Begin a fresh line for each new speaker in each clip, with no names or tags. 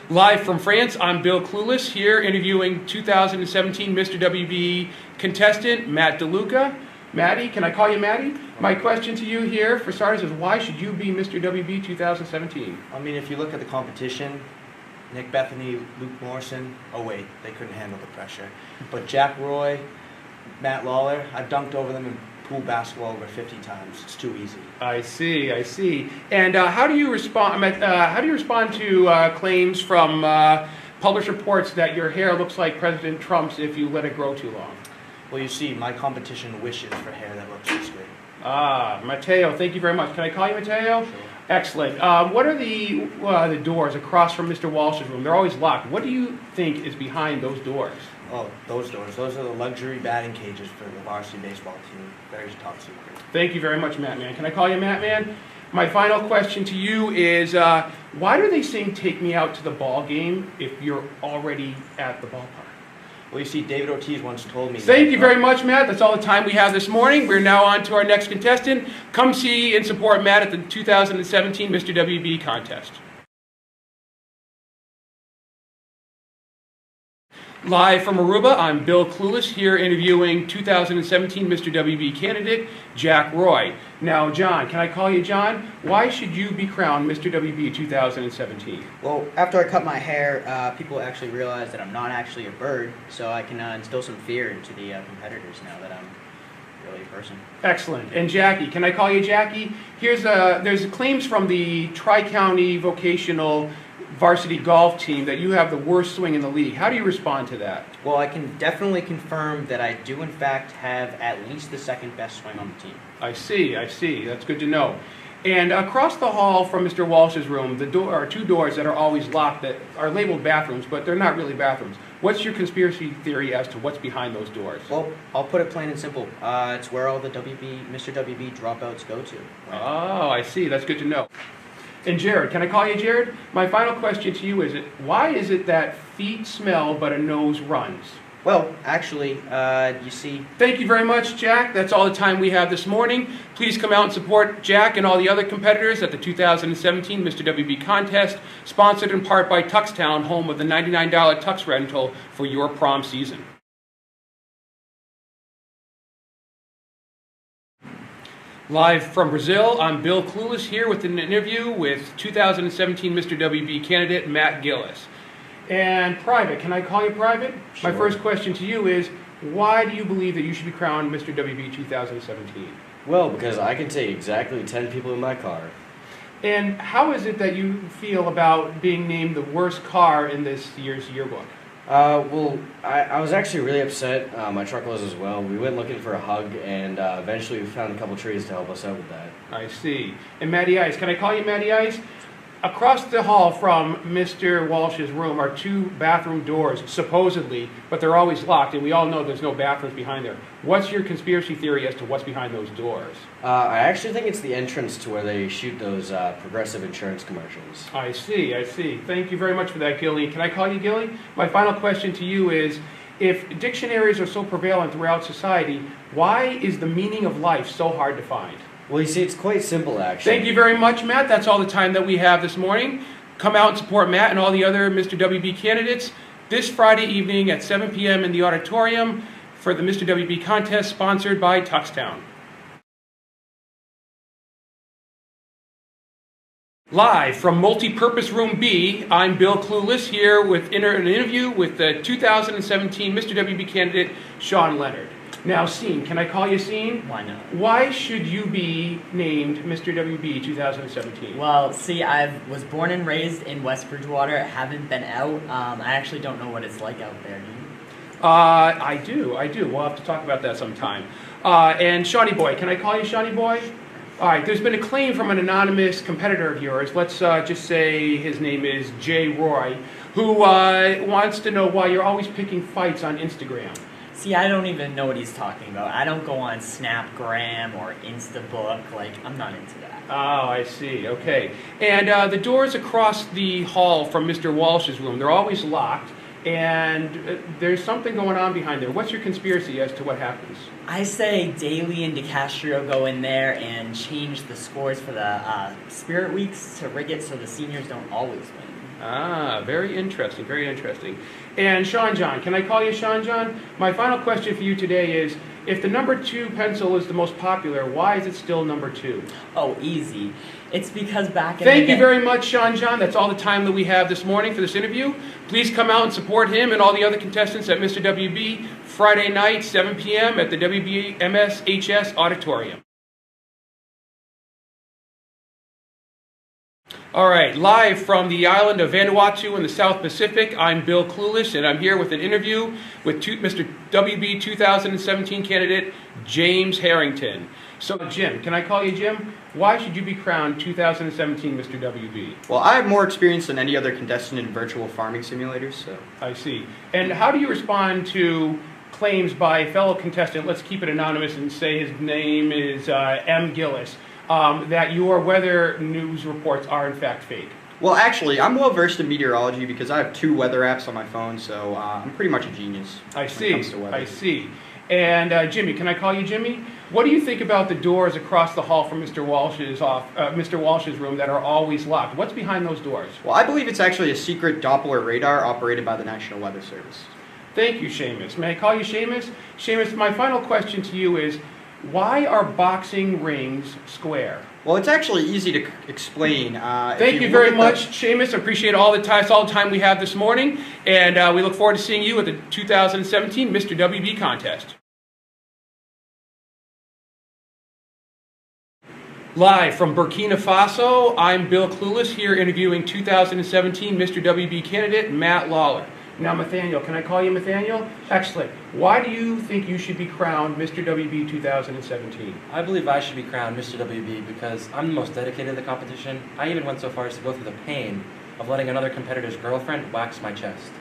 Live from France, I'm Bill Clueless here interviewing 2017 Mr. WB contestant Matt DeLuca. Matty, can I call you Matty? My question to you here, for starters, is why should you be Mr. WB 2017?
I mean, if you look at the competition, Nick Bethany, Luke Morrison, oh wait, they couldn't handle the pressure. But Jack Roy, Matt Lawler, I've dunked over them in pool basketball over 50 times. It's too easy.
I see. And how do you respond to claims from published reports that your hair looks like President Trump's if you let it grow too long?
Well, you see, my competition wishes for hair that looks this good.
Mateo, thank you very much. Can I call you Mateo?
Sure.
Excellent. What are the doors across from Mr. Walsh's room? They're always locked. What do you think is behind those doors?
Oh, those doors. Those are the luxury batting cages for the varsity baseball team. Very top secret.
Thank you very much, Matt Man. Can I call you Matt Man? My final question to you is, why do they sing "Take Me Out to the Ball Game" if you're already at the ballpark?
Well, you see, David Ortiz once told me...
Thank you very much, Matt. That's all the time we have this morning. We're now on to our next contestant. Come see and support Matt at the 2017 Mr. WB contest. Live from Aruba, I'm Bill Clueless here interviewing 2017 Mr. WB candidate, Jack Roy. Now, John, can I call you John? Why should you be crowned Mr. WB 2017?
Well, after I cut my hair, people actually realized that I'm not actually a bird, so I can instill some fear into the competitors now that I'm really a person.
Excellent. And Jackie, can I call you Jackie? There's claims from the Tri-County Vocational Varsity Golf team that you have the worst swing in the league. How do you respond to that?
Well, I can definitely confirm that I do in fact have at least the second best swing on the team.
I see. That's good to know. And across the hall from Mr. Walsh's room, there are two doors that are always locked that are labeled bathrooms, but they're not really bathrooms. What's your conspiracy theory as to what's behind those doors?
Well, I'll put it plain and simple. It's where all the Mr. WB dropouts go to.
Oh, I see. That's good to know. And Jared, can I call you Jared? My final question to you is, why is it that feet smell but a nose runs?
Well, actually, you see...
Thank you very much, Jack. That's all the time we have this morning. Please come out and support Jack and all the other competitors at the 2017 Mr. WB contest, sponsored in part by Tuxtown, home of the $99 Tux rental for your prom season. Live from Brazil, I'm Bill Clueless here with an interview with 2017 Mr. WB candidate Matt Gillis. And Private, can I call you Private?
Sure.
My first question to you is, why do you believe that you should be crowned Mr. WB 2017?
Well, because I can take exactly 10 people in my car.
And how is it that you feel about being named the worst car in this year's yearbook?
Well, I was actually really upset. My truck was as well. We went looking for a hug, and eventually we found a couple trees to help us out with that.
I see. And Matty Ice, can I call you Matty Ice? Across the hall from Mr. Walsh's room are two bathroom doors, supposedly, but they're always locked, and we all know there's no bathrooms behind there. What's your conspiracy theory as to what's behind those doors?
I actually think it's the entrance to where they shoot those Progressive insurance commercials.
I see. Thank you very much for that, Gilly. Can I call you Gilly? My final question to you is, if dictionaries are so prevalent throughout society, why is the meaning of life so hard to find?
Well, you see, it's quite simple, actually.
Thank you very much, Matt. That's all the time that we have this morning. Come out and support Matt and all the other Mr. WB candidates this Friday evening at 7 p.m. in the auditorium for the Mr. WB contest sponsored by Tuxtown. Live from Multipurpose Room B, I'm Bill Clueless here with an interview with the 2017 Mr. WB candidate, Sean Leonard. Now, Scene, can I call you Scene?
Why not?
Why should you be named Mr. WB 2017?
Well, see, I was born and raised in West Bridgewater. I haven't been out. I actually don't know what it's like out there. Do you?
I do. We'll have to talk about that sometime. And Shawnee Boy, can I call you Shawnee Boy? All right, there's been a claim from an anonymous competitor of yours. Let's just say his name is Jay Roy, who wants to know why you're always picking fights on Instagram.
See, I don't even know what he's talking about. I don't go on Snapgram or Instabook. Like, I'm not into that.
Oh, I see. Okay. And the doors across the hall from Mr. Walsh's room, they're always locked, and there's something going on behind there. What's your conspiracy as to what happens?
I say Daly and DeCastro go in there and change the scores for the Spirit Weeks to rig it so the seniors don't always win.
Ah, very interesting, very interesting. And Sean John, can I call you Sean John? My final question for you today is, if the number 2 pencil is the most popular, why is it still number 2?
Oh, easy. It's because back in
Thank
the
you
day-
very much, Sean John. That's all the time that we have this morning for this interview. Please come out and support him and all the other contestants at Mr. WB Friday night, 7 p.m. at the WBMS-HS Auditorium. All right, live from the island of Vanuatu in the South Pacific, I'm Bill Clueless, and I'm here with an interview with Mr. WB 2017 candidate James Harrington. So, Jim, can I call you Jim? Why should you be crowned 2017 Mr. WB?
Well, I have more experience than any other contestant in virtual farming simulators, so.
I see. And how do you respond to claims by a fellow contestant, let's keep it anonymous and say his name is M. Gillis, that your weather news reports are in fact fake?
Well, actually, I'm well versed in meteorology because I have 2 weather apps on my phone, so I'm pretty much a genius.
I
when it
see,
comes to weather.
I see. And Jimmy, can I call you Jimmy? What do you think about the doors across the hall from Mr. Walsh's room that are always locked? What's behind those doors?
Well, I believe it's actually a secret Doppler radar operated by the National Weather Service.
Thank you, Seamus. May I call you Seamus? Seamus, my final question to you is, why are boxing rings square?
Well, it's actually easy to explain.
Thank you very much, Seamus. I appreciate all the time we have this morning, and we look forward to seeing you at the 2017 Mr. WB contest. Live from Burkina Faso, I'm Bill Clueless here interviewing 2017 Mr. WB candidate Matt Lawler. Now, Nathaniel, can I call you Nathaniel? Excellent. Why do you think you should be crowned Mr. WB 2017?
I believe I should be crowned Mr. WB because I'm the most dedicated to the competition. I even went so far as to go through the pain of letting another competitor's girlfriend wax my chest.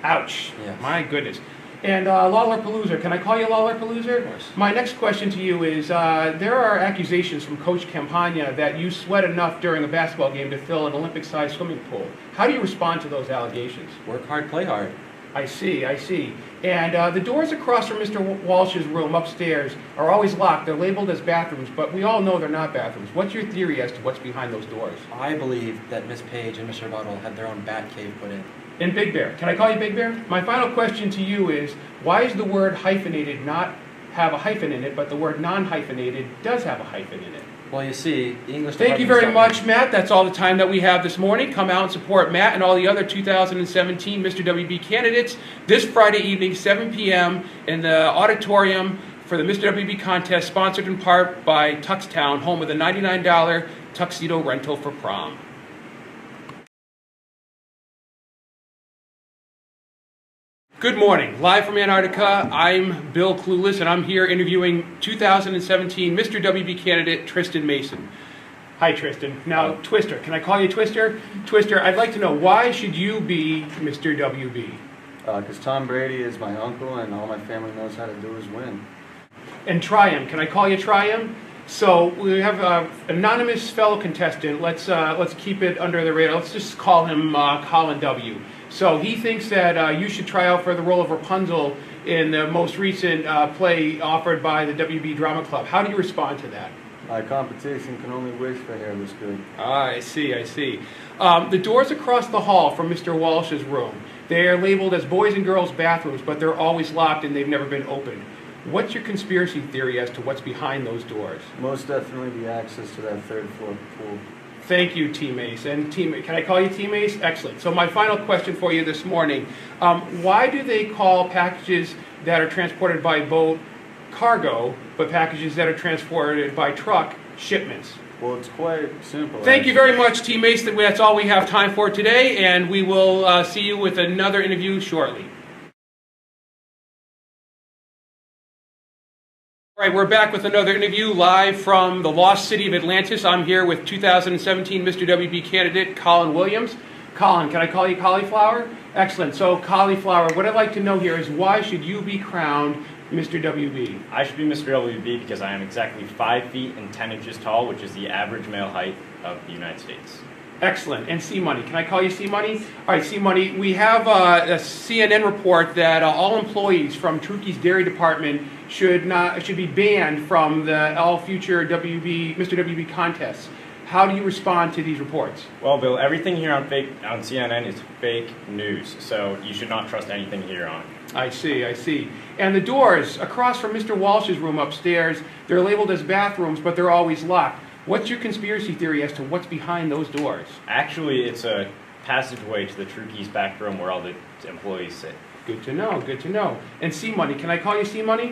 Ouch.
Yes.
My goodness. And Lawler-Palooza, can I call you Lawler-Palooza?
Of course.
My next question to you is, there are accusations from Coach Campagna that you sweat enough during a basketball game to fill an Olympic-sized swimming pool. How do you respond to those allegations?
Work hard, play hard.
I see, I see. And the doors across from Mr. Walsh's room upstairs are always locked. They're labeled as bathrooms, but we all know they're not bathrooms. What's your theory as to what's behind those doors?
I believe that Miss Page and Mr. Buttle had their own bat cave put in.
And Big Bear. Can I call you Big Bear? My final question to you is, why is the word hyphenated not have a hyphen in it, but the word non-hyphenated does have a hyphen in it?
Well, you see, the English
Thank you very much, Matt. That's all the time that we have this morning. Come out and support Matt and all the other 2017 Mr. WB candidates this Friday evening, 7 p.m. in the auditorium for the Mr. WB contest, sponsored in part by Tuxtown, home of the $99 tuxedo rental for prom. Good morning. Live from Antarctica, I'm Bill Clueless, and I'm here interviewing 2017 Mr. WB candidate Tristan Mason. Hi, Tristan. Now, Twister. Can I call you Twister? Twister, I'd like to know, why should you be Mr. WB?
Because Tom Brady is my uncle, and all my family knows how to do is win.
And Trium. Can I call you Trium? So we have an anonymous fellow contestant. Let's keep it under the radar. Let's just call him Colin W. So he thinks that you should try out for the role of Rapunzel in the most recent play offered by the WB Drama Club. How do you respond to that?
My competition can only wish for hairless good.
Ah, I see, I see. The doors across the hall from Mr. Walsh's room, they are labeled as boys and girls bathrooms, but they're always locked and they've never been opened. What's your conspiracy theory as to what's behind those doors?
Most definitely the access to that third floor pool.
Thank you, Team Ace. And can I call you Team Ace? Excellent. So my final question for you this morning, why do they call packages that are transported by boat cargo, but packages that are transported by truck shipments?
Well, it's quite simple.
Thank you very much, Team Ace. That's all we have time for today, and we will see you with another interview shortly. All right, we're back with another interview live from the lost city of Atlantis. I'm here with 2017 Mr. WB candidate Colin Williams. Colin, can I call you Cauliflower? Excellent. So, Cauliflower, what I'd like to know here is, why should you be crowned Mr. WB?
I should be Mr. WB because I am exactly 5 feet and 10 inches tall, which is the average male height of the United States.
Excellent. And C-Money. Can I call you C-Money? All right, C-Money, we have a CNN report that all employees from Truckey's Dairy Department should be banned from all future Mr. WB contests. How do you respond to these reports?
Well, Bill, everything here on CNN is fake news, so you should not trust anything here on.
I see, I see. And the doors across from Mr. Walsh's room upstairs, they're labeled as bathrooms, but they're always locked. What's your conspiracy theory as to what's behind those doors?
Actually, it's a passageway to the True Keys back room where all the employees sit.
Good to know, good to know. And C-Money, can I call you C-Money?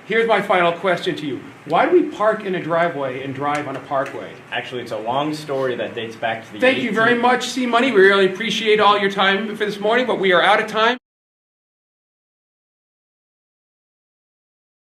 Here's my final question to you. Why do we park in a driveway and drive on a parkway?
Actually, it's a long story that dates back to the
Thank you very much, C-Money. We really appreciate all your time for this morning, but we are out of time.